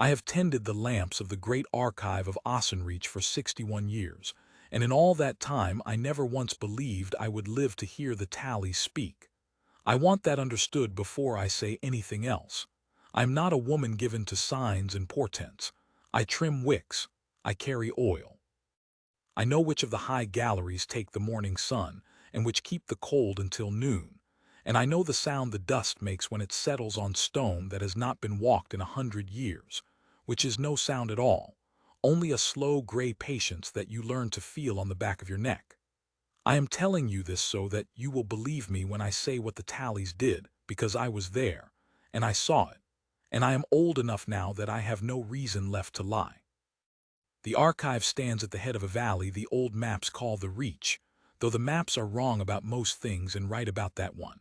I have tended the lamps of the great archive of Ossenreach for 61 years, and in all that time I never once believed I would live to hear the Tallis speak. I want that understood before I say anything else. I'm not a woman given to signs and portents. I trim wicks. I carry oil. I know which of the high galleries take the morning sun, and which keep the cold until noon, and I know the sound the dust makes when it settles on stone that has not been walked in 100 years, which is no sound at all, only a slow gray patience that you learn to feel on the back of your neck. I am telling you this so that you will believe me when I say what the Tallis did, because I was there, and I saw it, and I am old enough now that I have no reason left to lie. The archive stands at the head of a valley the old maps call the Reach, though the maps are wrong about most things and right about that one.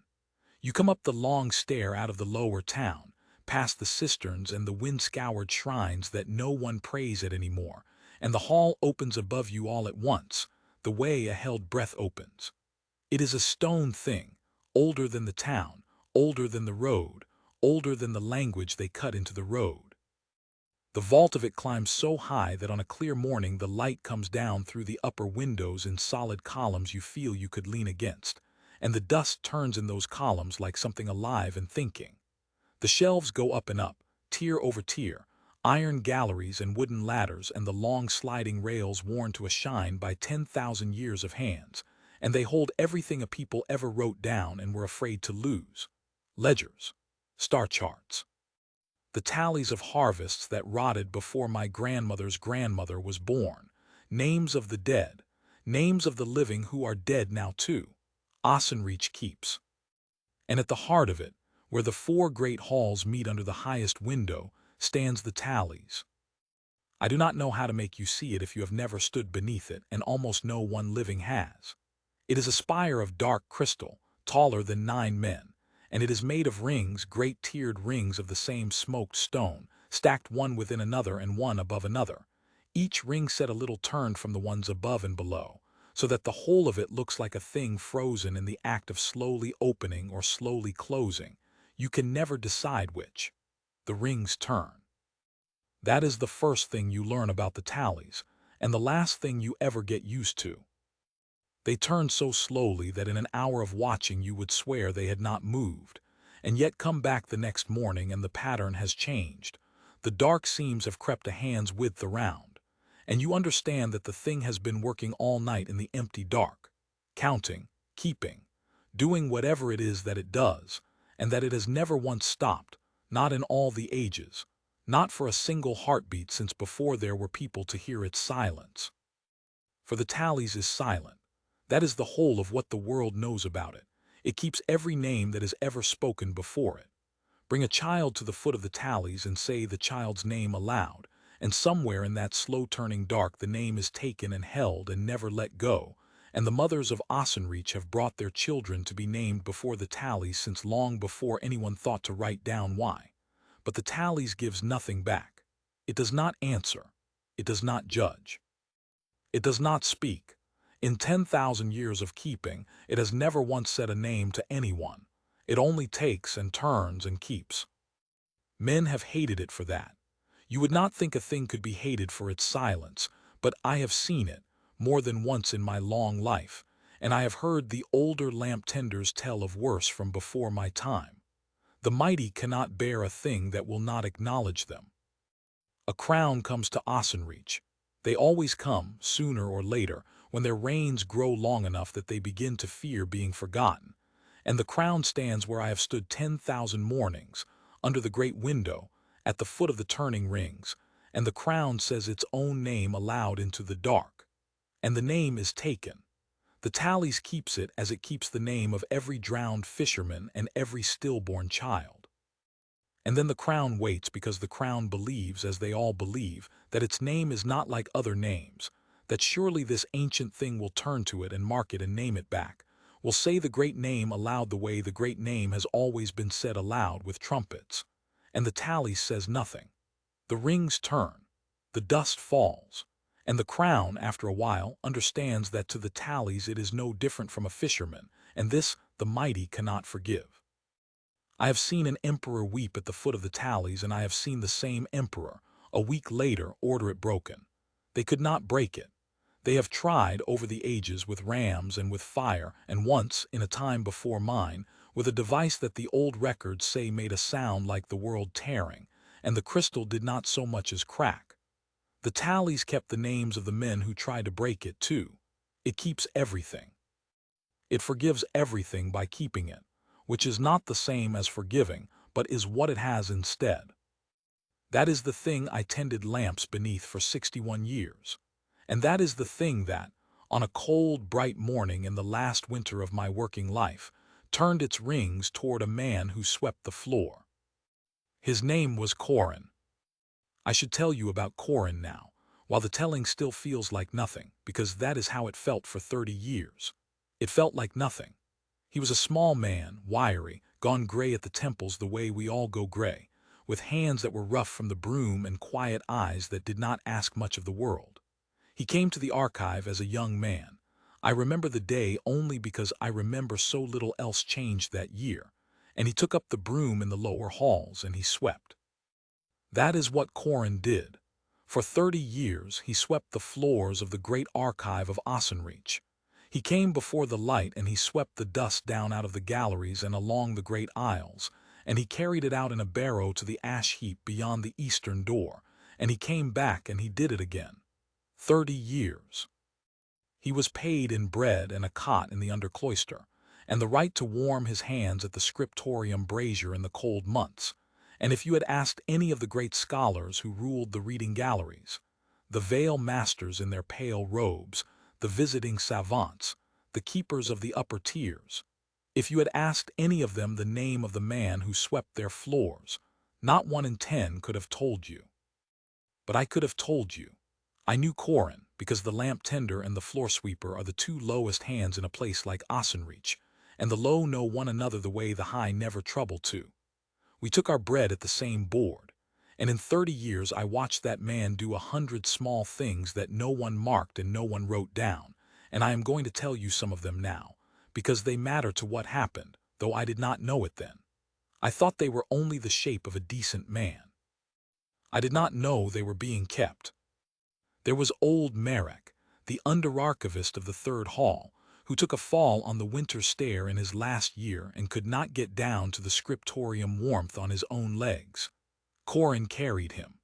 You come up the long stair out of the lower town, past the cisterns and the wind-scoured shrines that no one prays at anymore, and the hall opens above you all at once, the way a held breath opens. It is a stone thing, older than the town, older than the road, older than the language they cut into the road. The vault of it climbs so high that on a clear morning the light comes down through the upper windows in solid columns you feel you could lean against, and the dust turns in those columns like something alive and thinking. The shelves go up and up, tier over tier, iron galleries and wooden ladders and the long sliding rails worn to a shine by 10,000 years of hands, and they hold everything a people ever wrote down and were afraid to lose. Ledgers, star charts, the tallies of harvests that rotted before my grandmother's grandmother was born, names of the dead, names of the living who are dead now too, Ossenreach keeps. And at the heart of it, where the four great halls meet under the highest window, stands the Tallis. I do not know how to make you see it if you have never stood beneath it, and almost no one living has. It is a spire of dark crystal, taller than 9 men, and it is made of rings, great tiered rings of the same smoked stone, stacked one within another and one above another, each ring set a little turned from the ones above and below, so that the whole of it looks like a thing frozen in the act of slowly opening or slowly closing. You can never decide which. The rings turn. That is the first thing you learn about the Tallis, and the last thing you ever get used to. They turn so slowly that in an hour of watching you would swear they had not moved, and yet come back the next morning and the pattern has changed. The dark seams have crept a hand's width around, and you understand that the thing has been working all night in the empty dark, counting, keeping, doing whatever it is that it does, and that it has never once stopped, not in all the ages, not for a single heartbeat since before there were people to hear its silence. For the Tallis is silent. That is the whole of what the world knows about it. It keeps every name that is ever spoken before it. Bring a child to the foot of the Tallis and say the child's name aloud, and somewhere in that slow-turning dark the name is taken and held and never let go, and the mothers of Ossenreach have brought their children to be named before the Tallis since long before anyone thought to write down why. But the Tallis gives nothing back. It does not answer. It does not judge. It does not speak. In 10,000 years of keeping, it has never once said a name to anyone. It only takes and turns and keeps. Men have hated it for that. You would not think a thing could be hated for its silence, but I have seen it, more than once in my long life, and I have heard the older lamp tenders tell of worse from before my time. The mighty cannot bear a thing that will not acknowledge them. A crown comes to Ossenreach. They always come, sooner or later, when their reigns grow long enough that they begin to fear being forgotten. And the crown stands where I have stood 10,000 mornings, under the great window, at the foot of the turning rings, and the crown says its own name aloud into the dark. And the name is taken. The Tallis keeps it as it keeps the name of every drowned fisherman and every stillborn child. And then the crown waits because the crown believes, as they all believe, that its name is not like other names, that surely this ancient thing will turn to it and mark it and name it back, will say the great name aloud the way the great name has always been said aloud with trumpets. And the Tallis says nothing. The rings turn, the dust falls, and the crown, after a while, understands that to the Tallis it is no different from a fisherman, and this the mighty cannot forgive. I have seen an emperor weep at the foot of the Tallis, and I have seen the same emperor, A week later, order it broken. They could not break it. They have tried over the ages with rams and with fire, and once, in a time before mine, with a device that the old records say made a sound like the world tearing, and the crystal did not so much as crack. The tallies kept the names of the men who tried to break it too. It keeps everything. It forgives everything by keeping it, which is not the same as forgiving, but is what it has instead. That is the thing I tended lamps beneath for 61 years. And that is the thing that, on a cold, bright morning in the last winter of my working life, turned its rings toward a man who swept the floor. His name was Corin. I should tell you about Corin now, while the telling still feels like nothing, because that is how it felt for 30 years. It felt like nothing. He was a small man, wiry, gone gray at the temples the way we all go gray, with hands that were rough from the broom and quiet eyes that did not ask much of the world. He came to the archive as a young man. I remember the day only because I remember so little else changed that year, and he took up the broom in the lower halls and he swept. That is what Corin did. For 30 years he swept the floors of the great archive of Ossenreich. He came before the light and he swept the dust down out of the galleries and along the great aisles, and he carried it out in a barrow to the ash heap beyond the eastern door, and he came back and he did it again. 30 years. He was paid in bread and a cot in the undercloister, and the right to warm his hands at the scriptorium brazier in the cold months. And if you had asked any of the great scholars who ruled the reading galleries, the veil masters in their pale robes, the visiting savants, the keepers of the upper tiers, if you had asked any of them the name of the man who swept their floors, not 1 in 10 could have told you. But I could have told you. I knew Corin, because the lamp tender and the floor sweeper are the two lowest hands in a place like Ossenreich, and the low know one another the way the high never trouble to. We took our bread at the same board, and in 30 years I watched that man do 100 small things that no one marked and no one wrote down, and I am going to tell you some of them now, because they matter to what happened, though I did not know it then. I thought they were only the shape of a decent man. I did not know they were being kept. There was old Marek, the under-archivist of the third hall, who took a fall on the winter stair in his last year and could not get down to the scriptorium warmth on his own legs. Corin carried him.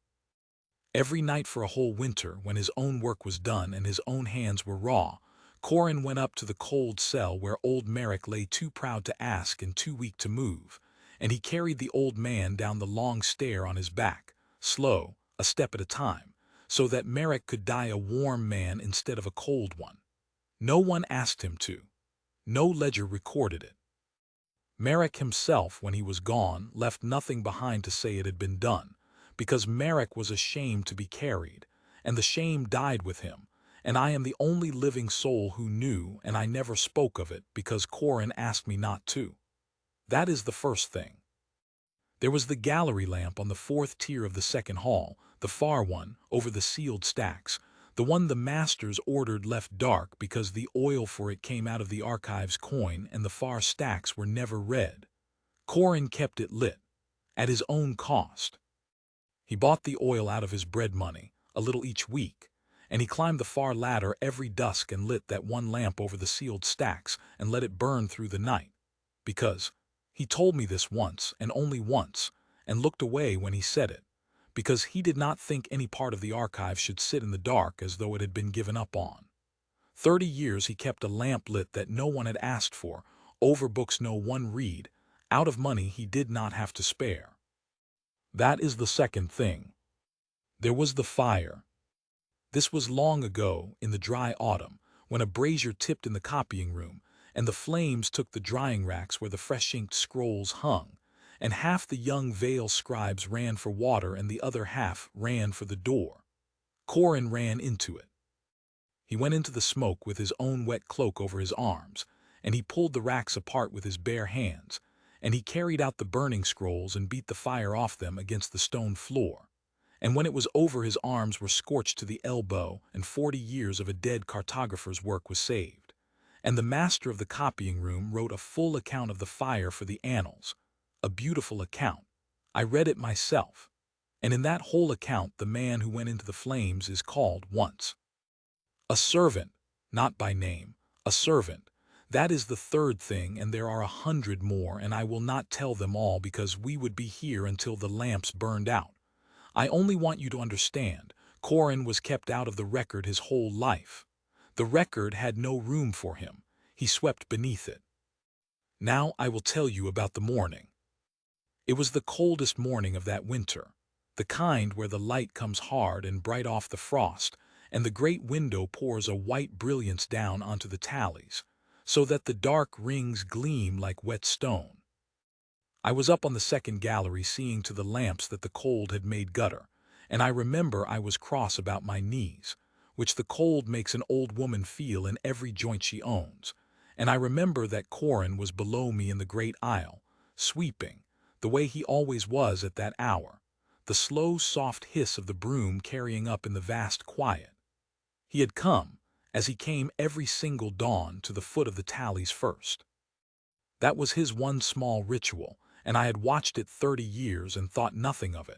Every night for a whole winter, when his own work was done and his own hands were raw, Corin went up to the cold cell where old Marek lay too proud to ask and too weak to move, and he carried the old man down the long stair on his back, slow, a step at a time, so that Marek could die a warm man instead of a cold one. No one asked him to. No ledger recorded it. Marek himself, when he was gone, left nothing behind to say it had been done, because Marek was ashamed to be carried, and the shame died with him, and I am the only living soul who knew, and I never spoke of it because Corin asked me not to. That is the first thing. There was the gallery lamp on the 4th tier of the second hall, the far one, over the sealed stacks, the one the masters ordered left dark because the oil for it came out of the archive's coin and the far stacks were never read. Corin kept it lit, at his own cost. He bought the oil out of his bread money, a little each week, and he climbed the far ladder every dusk and lit that one lamp over the sealed stacks and let it burn through the night, because he told me this once, and only once, and looked away when he said it, because he did not think any part of the archive should sit in the dark as though it had been given up on. 30 years he kept a lamp lit that no one had asked for, over books no one read, out of money he did not have to spare. That is the second thing. There was the fire. This was long ago, in the dry autumn, when a brazier tipped in the copying room, and the flames took the drying racks where the fresh-inked scrolls hung, and half the young veil scribes ran for water and the other half ran for the door. Corin ran into it. He went into the smoke with his own wet cloak over his arms, and he pulled the racks apart with his bare hands, and he carried out the burning scrolls and beat the fire off them against the stone floor. And when it was over, his arms were scorched to the elbow, and 40 years of a dead cartographer's work was saved. And the master of the copying room wrote a full account of the fire for the annals, a beautiful account. I read it myself, and in that whole account the man who went into the flames is called once a servant, not by name, a servant. That is the third thing, and there are 100 more, and I will not tell them all because we would be here until the lamps burned out. I only want you to understand, Corin was kept out of the record his whole life. The record had no room for him. He swept beneath it. Now I will tell you about the morning. It was the coldest morning of that winter, the kind where the light comes hard and bright off the frost, and the great window pours a white brilliance down onto the tallies, so that the dark rings gleam like wet stone. I was up on the second gallery seeing to the lamps that the cold had made gutter, and I remember I was cross about my knees, which the cold makes an old woman feel in every joint she owns, and I remember that Corin was below me in the great aisle, sweeping, the way he always was at that hour, the slow, soft hiss of the broom carrying up in the vast quiet. He had come, as he came every single dawn, to the foot of the tallies first. That was his one small ritual, and I had watched it 30 years and thought nothing of it.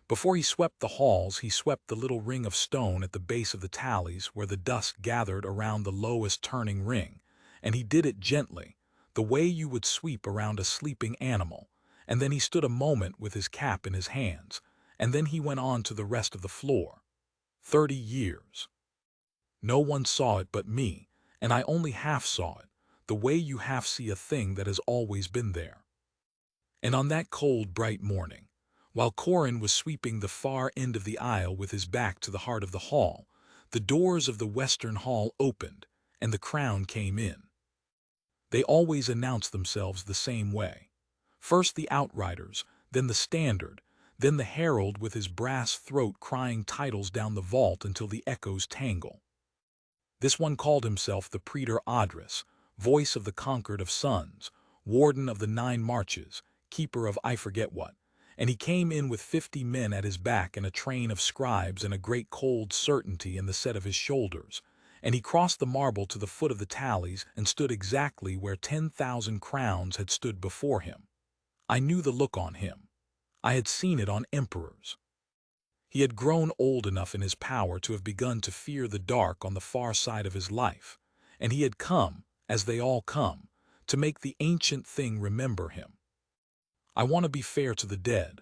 Before he swept the halls, he swept the little ring of stone at the base of the tallies where the dust gathered around the lowest turning ring, and he did it gently, the way you would sweep around a sleeping animal, and then he stood a moment with his cap in his hands, and then he went on to the rest of the floor. 30 years. No one saw it but me, and I only half saw it, the way you half see a thing that has always been there. And on that cold, bright morning, while Corin was sweeping the far end of the aisle with his back to the heart of the hall, the doors of the western hall opened, and the crown came in. They always announced themselves the same way. First the outriders, then the standard, then the herald with his brass throat crying titles down the vault until the echoes tangle. This one called himself the Praetor Adris, voice of the conquered of sons, warden of the 9 marches, keeper of I forget what, and he came in with 50 men at his back and a train of scribes and a great cold certainty in the set of his shoulders, and he crossed the marble to the foot of the tallies and stood exactly where 10,000 crowns had stood before him. I knew the look on him. I had seen it on emperors. He had grown old enough in his power to have begun to fear the dark on the far side of his life, and he had come, as they all come, to make the ancient thing remember him. I want to be fair to the dead.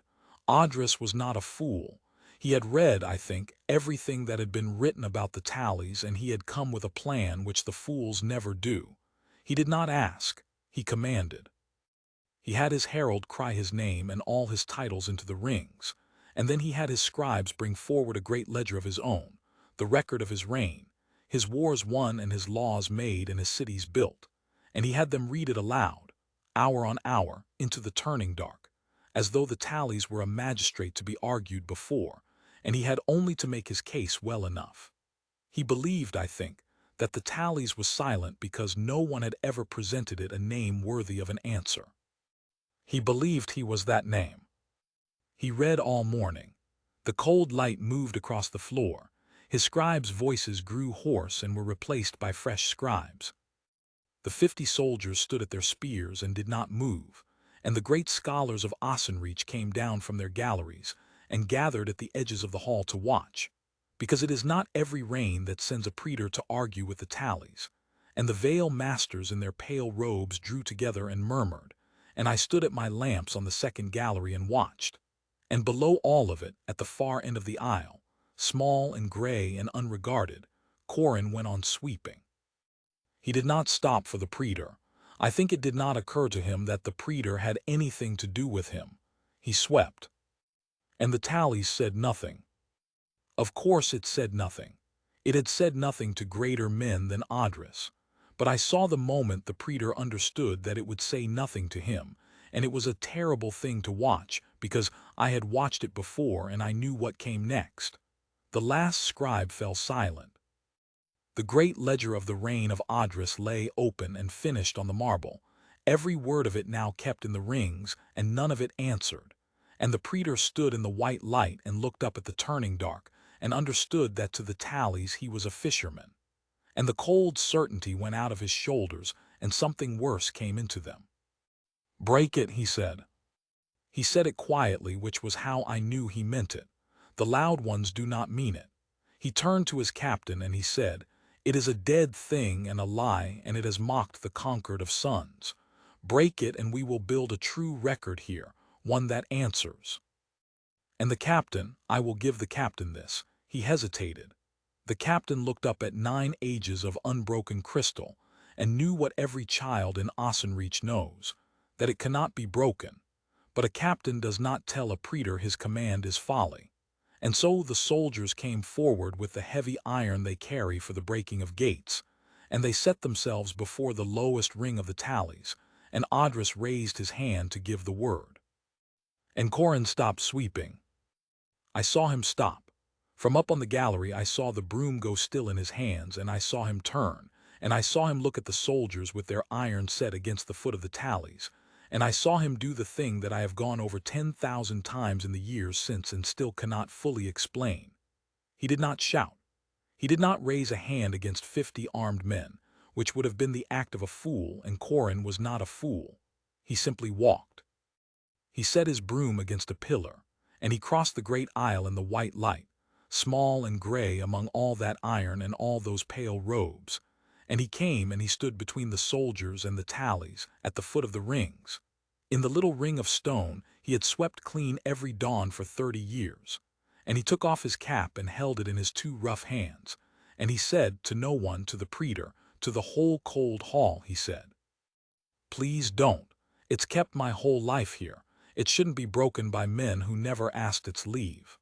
Adris was not a fool. He had read, I think, everything that had been written about the tallies, and he had come with a plan which the fools never do. He did not ask, he commanded. He had his herald cry his name and all his titles into the rings, and then he had his scribes bring forward a great ledger of his own, the record of his reign, his wars won and his laws made and his cities built, and he had them read it aloud, hour on hour, into the turning dark, as though the tallies were a magistrate to be argued before, and he had only to make his case well enough. He believed, I think, that the tallies was silent because no one had ever presented it a name worthy of an answer. He believed he was that name. He read all morning. The cold light moved across the floor. His scribes' voices grew hoarse and were replaced by fresh scribes. The 50 soldiers stood at their spears and did not move, and the great scholars of Ossenreich came down from their galleries and gathered at the edges of the hall to watch, because it is not every reign that sends a praetor to argue with the tallies, and the veil masters in their pale robes drew together and murmured, and I stood at my lamps on the second gallery and watched. And below all of it, at the far end of the aisle, small and gray and unregarded, Corin went on sweeping. He did not stop for the praetor. I think it did not occur to him that the praetor had anything to do with him. He swept. And the tallies said nothing. Of course it said nothing. It had said nothing to greater men than Adris. But I saw the moment the praetor understood that it would say nothing to him, and it was a terrible thing to watch, because I had watched it before and I knew what came next. The last scribe fell silent. The great ledger of the reign of Adris lay open and finished on the marble, every word of it now kept in the rings, and none of it answered. And the praetor stood in the white light and looked up at the turning dark, and understood that to the tallies he was a fisherman. And the cold certainty went out of his shoulders, and something worse came into them. "Break it," he said. He said it quietly, which was how I knew he meant it. The loud ones do not mean it. He turned to his captain and he said, "It is a dead thing and a lie, and it has mocked the conquered of sons. Break it and we will build a true record here, one that answers." And the captain, I will give the captain this, he hesitated. The captain looked up at 9 ages of unbroken crystal, and knew what every child in Ossenreach knows, that it cannot be broken. But a captain does not tell a praetor his command is folly. And so the soldiers came forward with the heavy iron they carry for the breaking of gates, and they set themselves before the lowest ring of the tallies, and Odrys raised his hand to give the word. And Corin stopped sweeping. I saw him stop. From up on the gallery I saw the broom go still in his hands, and I saw him turn, and I saw him look at the soldiers with their iron set against the foot of the tallies, and I saw him do the thing that I have gone over 10,000 times in the years since and still cannot fully explain. He did not shout. He did not raise a hand against 50 armed men, which would have been the act of a fool, and Corin was not a fool. He simply walked. He set his broom against a pillar, and he crossed the great aisle in the white light, small and gray among all that iron and all those pale robes, and he came and he stood between the soldiers and the tallies at the foot of the rings. In the little ring of stone he had swept clean every dawn for 30 years, and he took off his cap and held it in his 2 rough hands, and he said to no one, to the praetor, to the whole cold hall, he said, "Please don't. It's kept my whole life here. It shouldn't be broken by men who never asked its leave."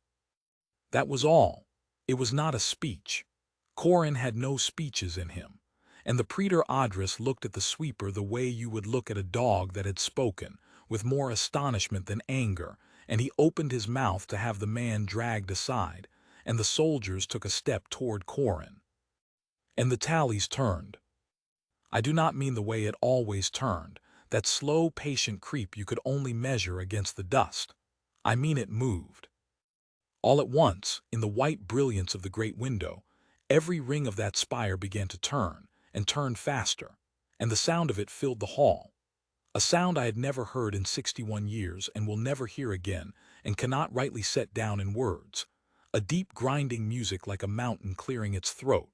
That was all. It was not a speech. Corin had no speeches in him. And the praetor Odrys looked at the sweeper the way you would look at a dog that had spoken, with more astonishment than anger, and he opened his mouth to have the man dragged aside, and the soldiers took a step toward Corin. And the tallies turned. I do not mean the way it always turned, that slow, patient creep you could only measure against the dust. I mean it moved. All at once, in the white brilliance of the great window, every ring of that spire began to turn, and turned faster, and the sound of it filled the hall. A sound I had never heard in 61 years and will never hear again, and cannot rightly set down in words. A deep grinding music like a mountain clearing its throat,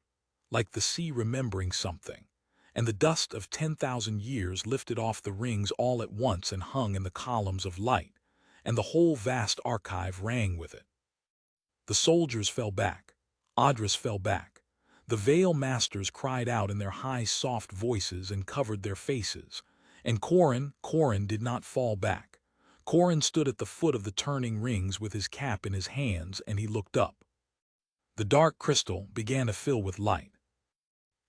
like the sea remembering something, and the dust of 10,000 years lifted off the rings all at once and hung in the columns of light, and the whole vast archive rang with it. The soldiers fell back. Odrys fell back. The veil masters cried out in their high, soft voices and covered their faces. And Corin did not fall back. Corin stood at the foot of the turning rings with his cap in his hands, and he looked up. The dark crystal began to fill with light.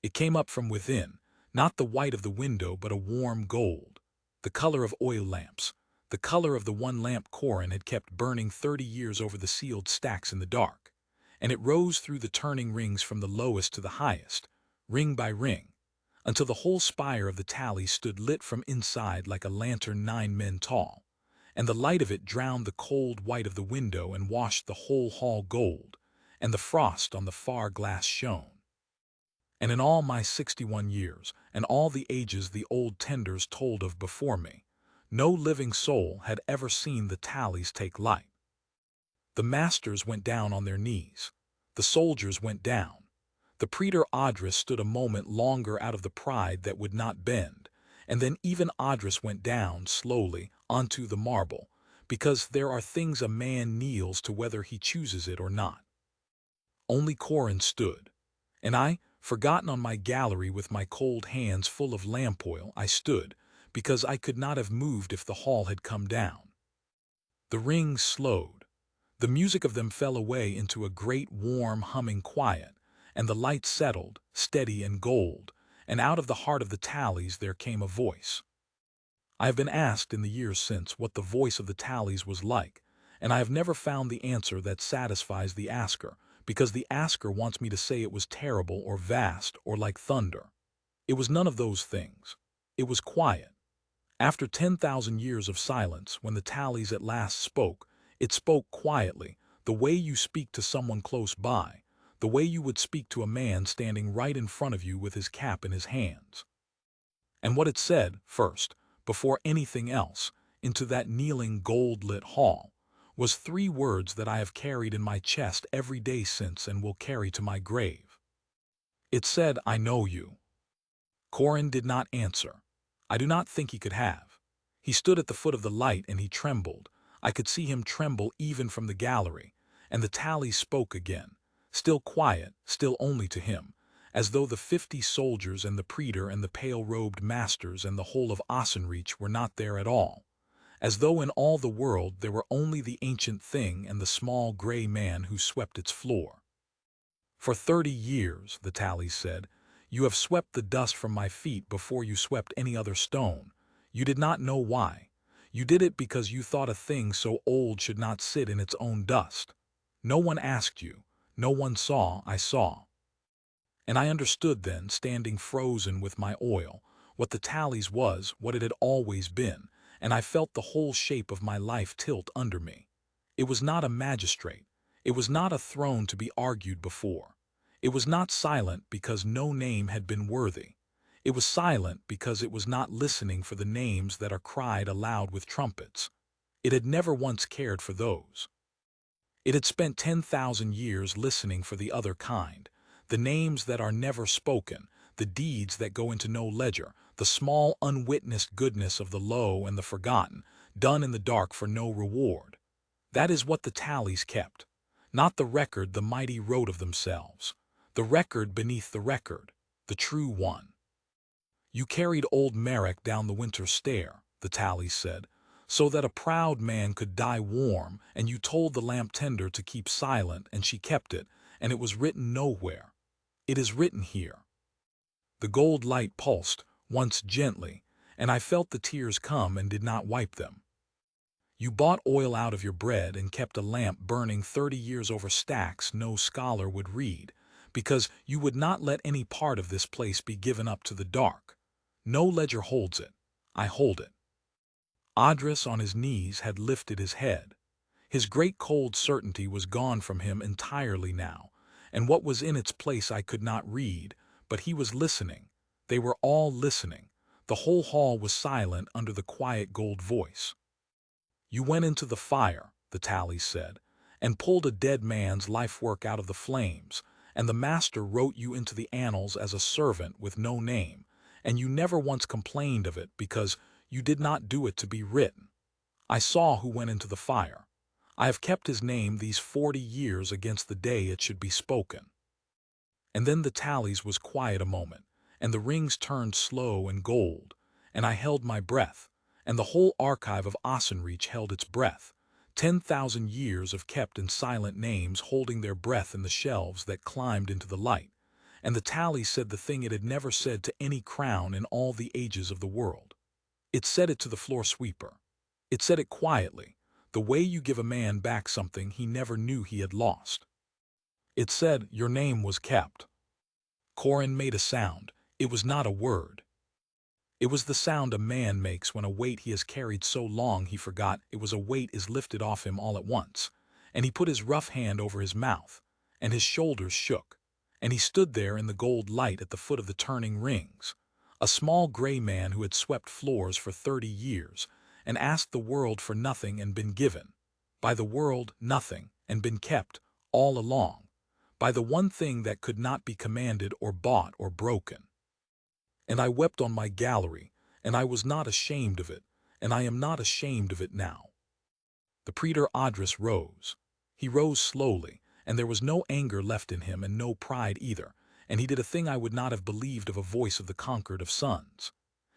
It came up from within, not the white of the window, but a warm gold, the color of oil lamps, the color of the one lamp Corin had kept burning 30 years over the sealed stacks in the dark. And it rose through the turning rings from the lowest to the highest, ring by ring, until the whole spire of the tally stood lit from inside like a lantern 9 men tall, and the light of it drowned the cold white of the window and washed the whole hall gold, and the frost on the far glass shone. And in all my 61 years, and all the ages the old tenders told of before me, no living soul had ever seen the tallies take light. The masters went down on their knees. The soldiers went down. The praetor Odrys stood a moment longer out of the pride that would not bend, and then even Odrys went down slowly onto the marble, because there are things a man kneels to whether he chooses it or not. Only Corin stood, and I, forgotten on my gallery with my cold hands full of lamp oil, I stood, because I could not have moved if the hall had come down. The rings slowed. The music of them fell away into a great warm humming quiet, and the light settled, steady and gold, and out of the heart of the tallies there came a voice. I have been asked in the years since what the voice of the tallies was like, and I have never found the answer that satisfies the asker, because the asker wants me to say it was terrible or vast or like thunder. It was none of those things. It was quiet. After 10,000 years of silence, when the tallies at last spoke, it spoke quietly, the way you speak to someone close by, the way you would speak to a man standing right in front of you with his cap in his hands. And what it said, first, before anything else, into that kneeling gold-lit hall, was 3 words that I have carried in my chest every day since and will carry to my grave. It said, "I know you." Corin did not answer. I do not think he could have. He stood at the foot of the light and he trembled. I could see him tremble even from the gallery, and the Tallis spoke again, still quiet, still only to him, as though the 50 soldiers and the praetor and the pale-robed masters and the whole of Ossenreach were not there at all, as though in all the world there were only the ancient thing and the small gray man who swept its floor. "For 30 years, the Tallis said, you have swept the dust from my feet before you swept any other stone. You did not know why. You did it because you thought a thing so old should not sit in its own dust. No one asked you. No one saw. I saw. And I understood then, standing frozen with my oil, what the Tallis was, what it had always been, and I felt the whole shape of my life tilt under me. It was not a magistrate. It was not a throne to be argued before. It was not silent because no name had been worthy. It was silent because it was not listening for the names that are cried aloud with trumpets. It had never once cared for those. It had spent 10,000 years listening for the other kind, the names that are never spoken, the deeds that go into no ledger, the small unwitnessed goodness of the low and the forgotten, done in the dark for no reward. That is what the Tallis kept, not the record the mighty wrote of themselves, the record beneath the record, the true one. You carried old Merrick down the winter stair, the Tallis said, so that a proud man could die warm, and you told the lamp tender to keep silent, and she kept it, and it was written nowhere. It is written here. The gold light pulsed, once gently, and I felt the tears come and did not wipe them. You bought oil out of your bread and kept a lamp burning 30 years over stacks no scholar would read, because you would not let any part of this place be given up to the dark. No ledger holds it. I hold it. Adris on his knees had lifted his head. His great cold certainty was gone from him entirely now, and what was in its place I could not read, but he was listening. They were all listening. The whole hall was silent under the quiet gold voice. You went into the fire, the Tallis said, and pulled a dead man's life work out of the flames, and the master wrote you into the annals as a servant with no name, and you never once complained of it because you did not do it to be written. I saw who went into the fire. I have kept his name these 40 years against the day it should be spoken. And then the Tallis was quiet a moment, and the rings turned slow and gold, and I held my breath, and the whole archive of Ossenreach held its breath, 10,000 years of kept and silent names holding their breath in the shelves that climbed into the light, and the Tallis said the thing it had never said to any crown in all the ages of the world. It said it to the floor sweeper. It said it quietly, the way you give a man back something he never knew he had lost. It said, your name was kept. Corin made a sound. It was not a word. It was the sound a man makes when a weight he has carried so long he forgot it was a weight is lifted off him all at once, and he put his rough hand over his mouth, and his shoulders shook, and he stood there in the gold light at the foot of the turning rings, a small gray man who had swept floors for 30 years, and asked the world for nothing and been given, by the world nothing, and been kept, all along, by the one thing that could not be commanded or bought or broken. And I wept on my gallery, and I was not ashamed of it, and I am not ashamed of it now. The praetor Adris rose. He rose slowly, and there was no anger left in him and no pride either, and he did a thing I would not have believed of a voice of the conquered of sons.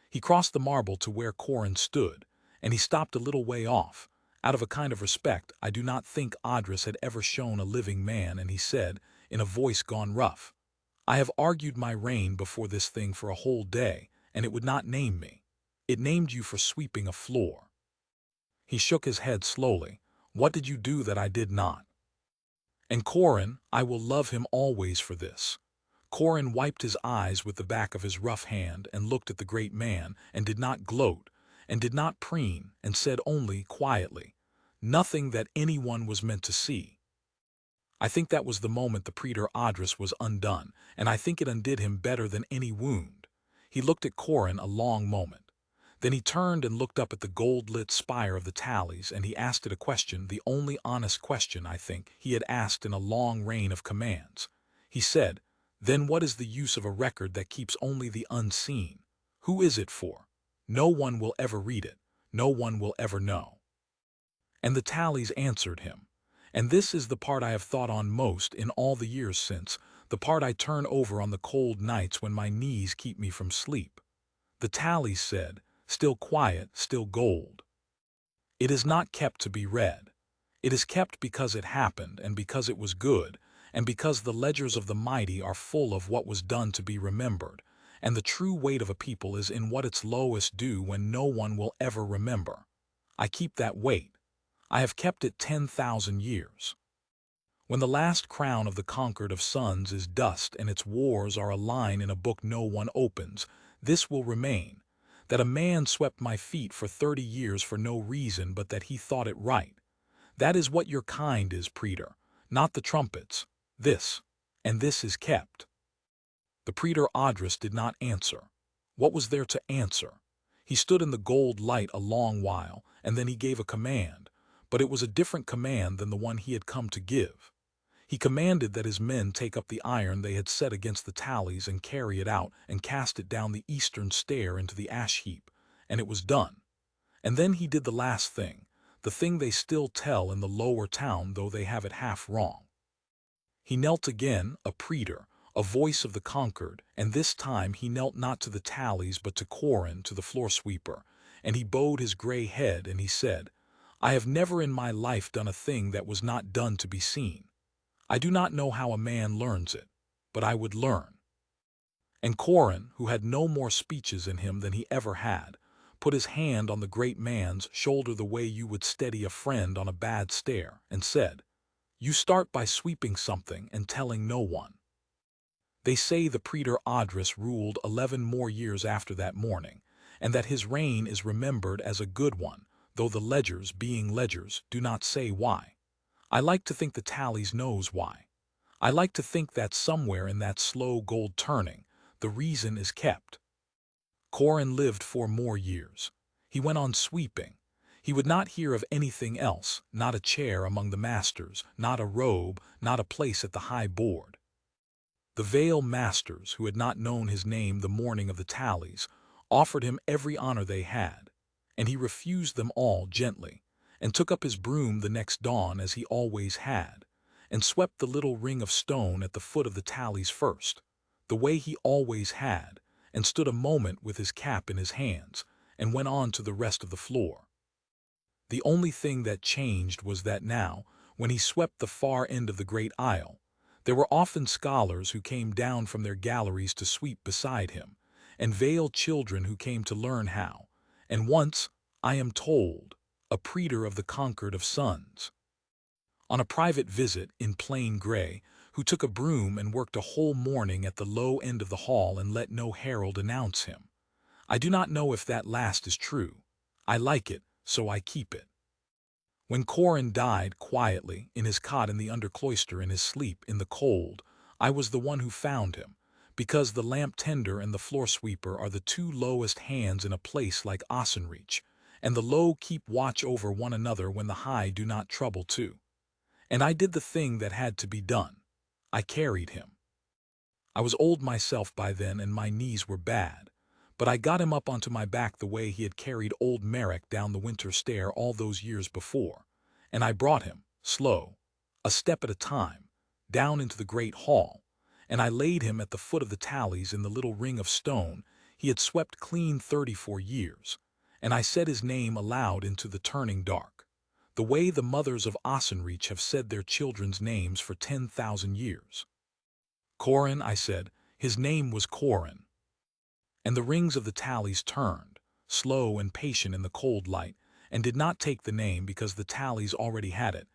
He crossed the marble to where Corin stood, and he stopped a little way off. Out of a kind of respect I do not think Adris had ever shown a living man, and he said, in a voice gone rough, I have argued my reign before this thing for a whole day, and it would not name me. It named you for sweeping a floor. He shook his head slowly. What did you do that I did not? And Corin, I will love him always for this. Corin wiped his eyes with the back of his rough hand and looked at the great man, and did not gloat, and did not preen, and said only, quietly, nothing that anyone was meant to see. I think that was the moment the praetor Adris was undone, and I think it undid him better than any wound. He looked at Corin a long moment. Then he turned and looked up at the gold-lit spire of the Tallis, and he asked it a question, the only honest question, I think, he had asked in a long reign of commands. He said, "Then what is the use of a record that keeps only the unseen? Who is it for? No one will ever read it. No one will ever know." And the Tallis answered him. And this is the part I have thought on most in all the years since, the part I turn over on the cold nights when my knees keep me from sleep. The Tallis said, still quiet, still gold. "It is not kept to be read. It is kept because it happened, and because it was good, and because the ledgers of the mighty are full of what was done to be remembered, and the true weight of a people is in what its lowest do when no one will ever remember. I keep that weight. I have kept it 10,000 years. When the last crown of the conquered of sons is dust and its wars are a line in a book no one opens, this will remain, that a man swept my feet for 30 years for no reason but that he thought it right. That is what your kind is, Praetor, not the trumpets. This, and this is kept." The Praetor Audrus did not answer. What was there to answer? He stood in the gold light a long while, and then he gave a command, but it was a different command than the one he had come to give. He commanded that his men take up the iron they had set against the Tallis and carry it out and cast it down the eastern stair into the ash heap, and it was done. And then he did the last thing, the thing they still tell in the lower town though they have it half wrong. He knelt again, a praetor, a voice of the conquered, and this time he knelt not to the Tallis but to Corin, to the floor sweeper, and he bowed his gray head and he said, "I have never in my life done a thing that was not done to be seen. I do not know how a man learns it, but I would learn." And Corin, who had no more speeches in him than he ever had, put his hand on the great man's shoulder the way you would steady a friend on a bad stare, and said, "You start by sweeping something and telling no one." They say the Praetor Audrus ruled 11 more years after that morning, and that his reign is remembered as a good one, though the ledgers, being ledgers, do not say why. I like to think the Tallis knows why. I like to think that somewhere in that slow gold turning, the reason is kept. Corin lived 4 more years. He went on sweeping. He would not hear of anything else, not a chair among the masters, not a robe, not a place at the high board. The Vale masters, who had not known his name the morning of the Tallis, offered him every honor they had, and he refused them all gently, and took up his broom the next dawn as he always had, and swept the little ring of stone at the foot of the Tallis first, the way he always had, and stood a moment with his cap in his hands, and went on to the rest of the floor. The only thing that changed was that now, when he swept the far end of the great aisle, there were often scholars who came down from their galleries to sweep beside him, and veiled children who came to learn how, and once, I am told, a praetor of the conquered of sons. On a private visit, in plain gray, who took a broom and worked a whole morning at the low end of the hall and let no herald announce him. I do not know if that last is true. I like it, so I keep it. When Corin died quietly in his cot in the under-cloister in his sleep in the cold, I was the one who found him, because the lamp tender and the floor sweeper are the 2 lowest hands in a place like Ossenreach, and the low keep watch over one another when the high do not trouble too. And I did the thing that had to be done. I carried him. I was old myself by then and my knees were bad, but I got him up onto my back the way he had carried old Merrick down the winter stair all those years before, and I brought him, slow, a step at a time, down into the great hall, and I laid him at the foot of the Tallis in the little ring of stone he had swept clean 34 years, and I said his name aloud into the turning dark, the way the mothers of Ossenreach have said their children's names for 10,000 years. "Corin," I said, his name was Corin. And the rings of the Tallis turned, slow and patient in the cold light, and did not take the name because the Tallis already had it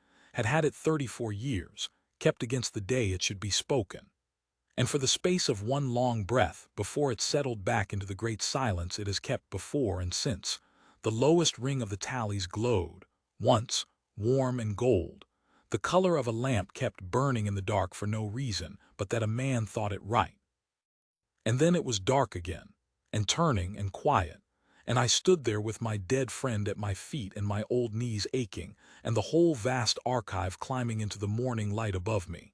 34 years, kept against the day it should be spoken. And for the space of one long breath, before it settled back into the great silence it has kept before and since, the lowest ring of the Tallis glowed, once, warm and gold, the color of a lamp kept burning in the dark for no reason but that a man thought it right. And then it was dark again, and turning and quiet, and I stood there with my dead friend at my feet and my old knees aching, and the whole vast archive climbing into the morning light above me.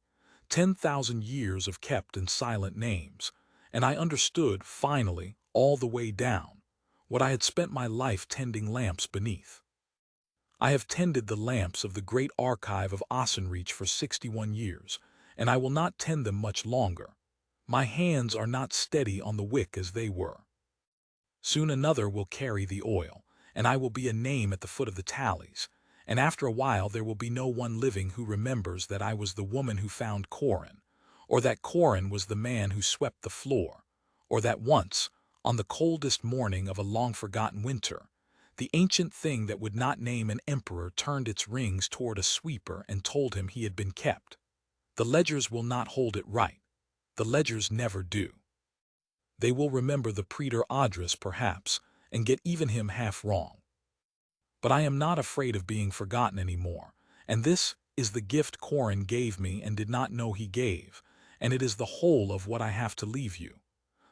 10,000 years of kept and silent names, and I understood, finally, all the way down, what I had spent my life tending lamps beneath. I have tended the lamps of the great archive of Ossenreach for 61 years, and I will not tend them much longer. My hands are not steady on the wick as they were. Soon another will carry the oil, and I will be a name at the foot of the tallies, and after a while there will be no one living who remembers that I was the woman who found Corin, or that Corin was the man who swept the floor, or that once, on the coldest morning of a long-forgotten winter, the ancient thing that would not name an emperor turned its rings toward a sweeper and told him he had been kept. The ledgers will not hold it right. The ledgers never do. They will remember the praetor Adras, perhaps, and get even him half wrong. But I am not afraid of being forgotten any more, and this is the gift Corin gave me and did not know he gave, and it is the whole of what I have to leave you.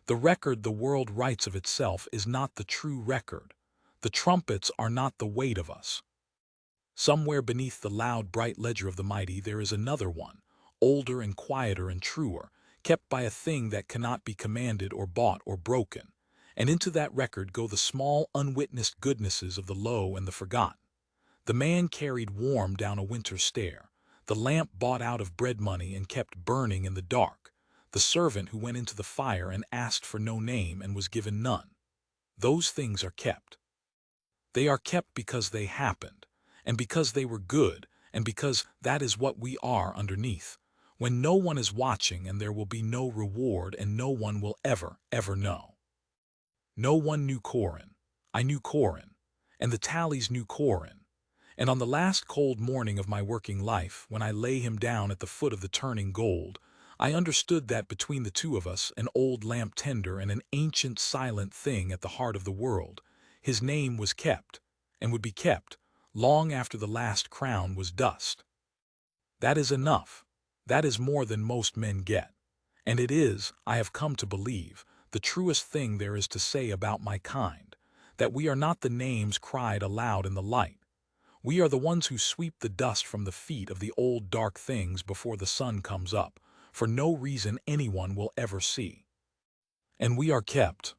The record the world writes of itself is not the true record. The trumpets are not the weight of us. Somewhere beneath the loud, bright ledger of the mighty there is another one, older and quieter and truer, kept by a thing that cannot be commanded or bought or broken, and into that record go the small, unwitnessed goodnesses of the low and the forgotten. The man carried warm down a winter stair, the lamp bought out of bread money and kept burning in the dark, the servant who went into the fire and asked for no name and was given none. Those things are kept. They are kept because they happened, and because they were good, and because that is what we are underneath, when no one is watching and there will be no reward and no one will ever, ever know. No one knew Corin. I knew Corin, and the tallies knew Corin. And on the last cold morning of my working life, when I lay him down at the foot of the turning gold, I understood that between the two of us, an old lamp tender and an ancient silent thing at the heart of the world, his name was kept, and would be kept, long after the last crown was dust. That is enough. That is more than most men get. And it is, I have come to believe, the truest thing there is to say about my kind, that we are not the names cried aloud in the light. We are the ones who sweep the dust from the feet of the old dark things before the sun comes up, for no reason anyone will ever see. And we are kept.